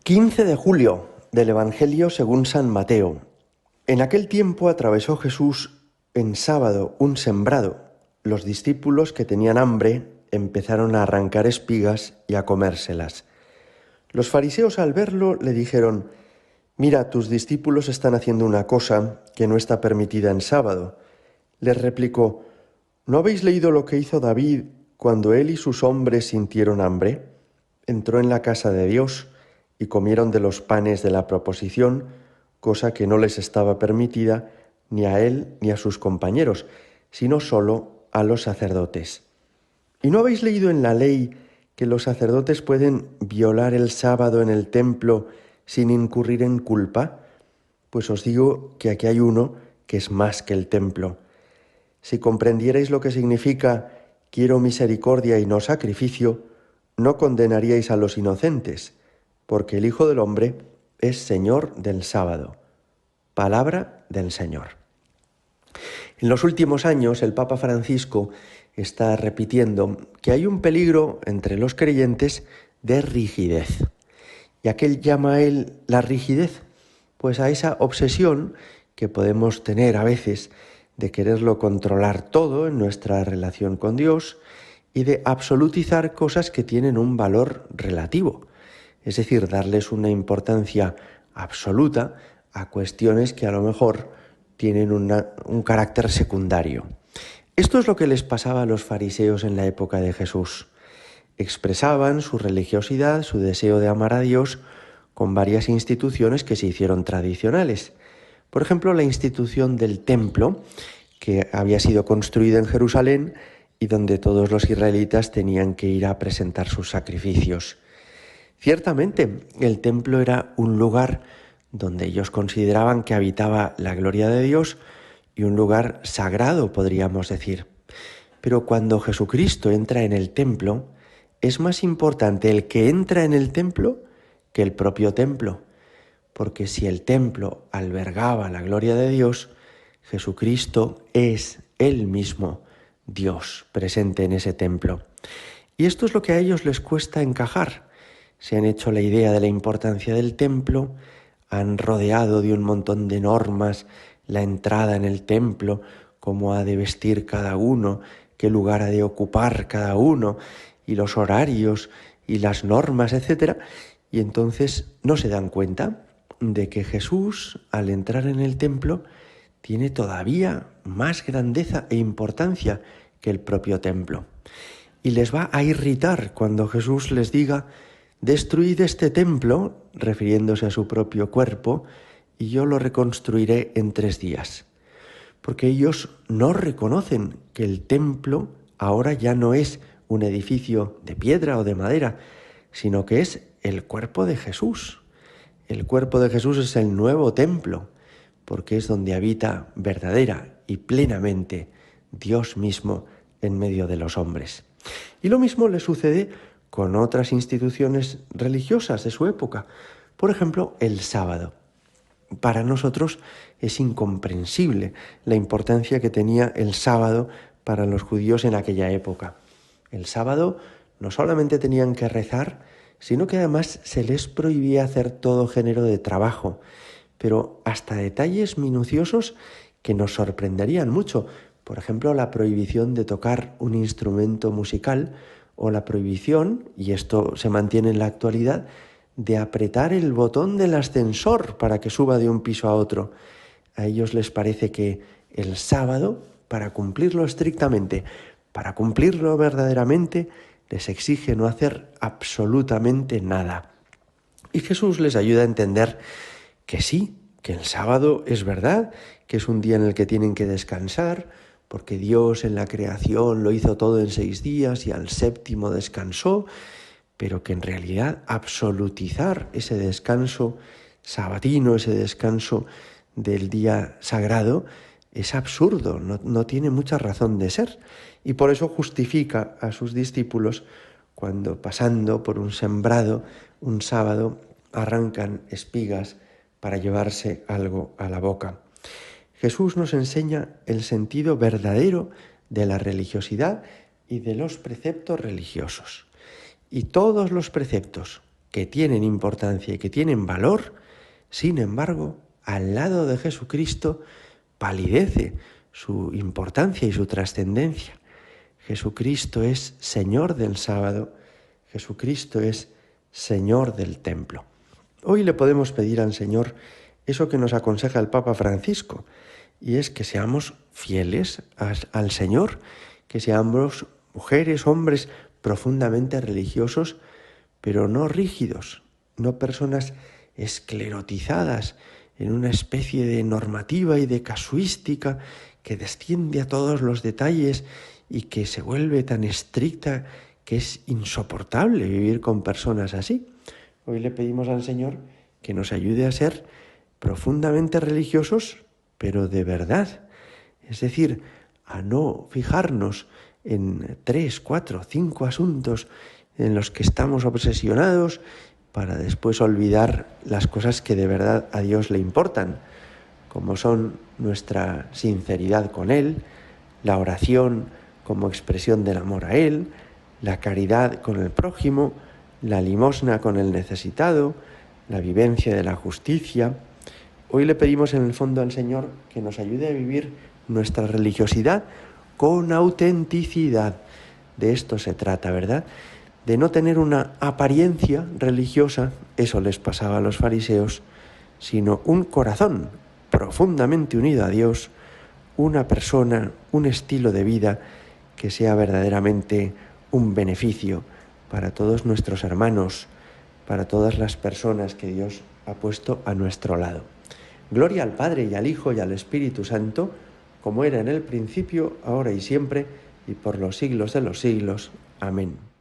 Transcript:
15 de julio del Evangelio según San Mateo. En aquel tiempo atravesó Jesús en sábado un sembrado. Los discípulos que tenían hambre empezaron a arrancar espigas y a comérselas. Los fariseos al verlo le dijeron: «Mira, tus discípulos están haciendo una cosa que no está permitida en sábado». Les replicó: «¿No habéis leído lo que hizo David cuando él y sus hombres sintieron hambre? Entró en la casa de Dios y comieron de los panes de la proposición, cosa que no les estaba permitida ni a él ni a sus compañeros, sino solo a los sacerdotes. ¿Y no habéis leído en la ley que los sacerdotes pueden violar el sábado en el templo sin incurrir en culpa? Pues os digo que aquí hay uno que es más que el templo. Si comprendierais lo que significa quiero misericordia y no sacrificio, no condenaríais a los inocentes, porque el Hijo del Hombre es Señor del sábado». Palabra del Señor. En los últimos años, el Papa Francisco está repitiendo que hay un peligro entre los creyentes de rigidez. ¿Y a qué llama él la rigidez? Pues a esa obsesión que podemos tener a veces de quererlo controlar todo en nuestra relación con Dios y de absolutizar cosas que tienen un valor relativo. Es decir, darles una importancia absoluta a cuestiones que a lo mejor tienen un carácter secundario. Esto es lo que les pasaba a los fariseos en la época de Jesús. Expresaban su religiosidad, su deseo de amar a Dios con varias instituciones que se hicieron tradicionales. Por ejemplo, la institución del templo, que había sido construida en Jerusalén y donde todos los israelitas tenían que ir a presentar sus sacrificios. Ciertamente, el templo era un lugar donde ellos consideraban que habitaba la gloria de Dios y un lugar sagrado, podríamos decir. Pero cuando Jesucristo entra en el templo, es más importante el que entra en el templo que el propio templo, porque si el templo albergaba la gloria de Dios, Jesucristo es Él mismo Dios presente en ese templo. Y esto es lo que a ellos les cuesta encajar. Se han hecho la idea de la importancia del templo, han rodeado de un montón de normas la entrada en el templo, cómo ha de vestir cada uno, qué lugar ha de ocupar cada uno, y los horarios y las normas, etc. Y entonces no se dan cuenta de que Jesús, al entrar en el templo, tiene todavía más grandeza e importancia que el propio templo. Y les va a irritar cuando Jesús les diga: «Destruid este templo», refiriéndose a su propio cuerpo, «y yo lo reconstruiré en 3 días». Porque ellos no reconocen que el templo ahora ya no es un edificio de piedra o de madera, sino que es el cuerpo de Jesús. El cuerpo de Jesús es el nuevo templo, porque es donde habita verdadera y plenamente Dios mismo en medio de los hombres. Y lo mismo le sucede con otras instituciones religiosas de su época. Por ejemplo, el sábado. Para nosotros es incomprensible la importancia que tenía el sábado para los judíos en aquella época. El sábado no solamente tenían que rezar, sino que además se les prohibía hacer todo género de trabajo, pero hasta detalles minuciosos que nos sorprenderían mucho. Por ejemplo, la prohibición de tocar un instrumento musical o la prohibición, y esto se mantiene en la actualidad, de apretar el botón del ascensor para que suba de un piso a otro. A ellos les parece que el sábado, para cumplirlo estrictamente, para cumplirlo verdaderamente, les exige no hacer absolutamente nada. Y Jesús les ayuda a entender que sí, que el sábado es verdad, que es un día en el que tienen que descansar, porque Dios en la creación lo hizo todo en 6 días y al 7º descansó, pero que en realidad absolutizar ese descanso sabatino, ese descanso del día sagrado, es absurdo, no tiene mucha razón de ser. Y por eso justifica a sus discípulos cuando, pasando por un sembrado, un sábado, arrancan espigas para llevarse algo a la boca. Jesús nos enseña el sentido verdadero de la religiosidad y de los preceptos religiosos. Y todos los preceptos, que tienen importancia y que tienen valor, sin embargo, al lado de Jesucristo palidece su importancia y su trascendencia. Jesucristo es Señor del sábado, Jesucristo es Señor del templo. Hoy le podemos pedir al Señor eso que nos aconseja el Papa Francisco, y es que seamos fieles al Señor, que seamos mujeres, hombres profundamente religiosos, pero no rígidos, no personas esclerotizadas en una especie de normativa y de casuística que desciende a todos los detalles y que se vuelve tan estricta que es insoportable vivir con personas así. Hoy le pedimos al Señor que nos ayude a ser profundamente religiosos, pero de verdad. Es decir, a no fijarnos en 3, 4, 5 asuntos en los que estamos obsesionados para después olvidar las cosas que de verdad a Dios le importan, como son nuestra sinceridad con Él, la oración como expresión del amor a Él, la caridad con el prójimo, la limosna con el necesitado, la vivencia de la justicia. Hoy le pedimos en el fondo al Señor que nos ayude a vivir nuestra religiosidad con autenticidad. De esto se trata, ¿verdad? De no tener una apariencia religiosa, eso les pasaba a los fariseos, sino un corazón profundamente unido a Dios, una persona, un estilo de vida que sea verdaderamente un beneficio para todos nuestros hermanos, para todas las personas que Dios ha puesto a nuestro lado. Gloria al Padre y al Hijo y al Espíritu Santo, como era en el principio, ahora y siempre, y por los siglos de los siglos. Amén.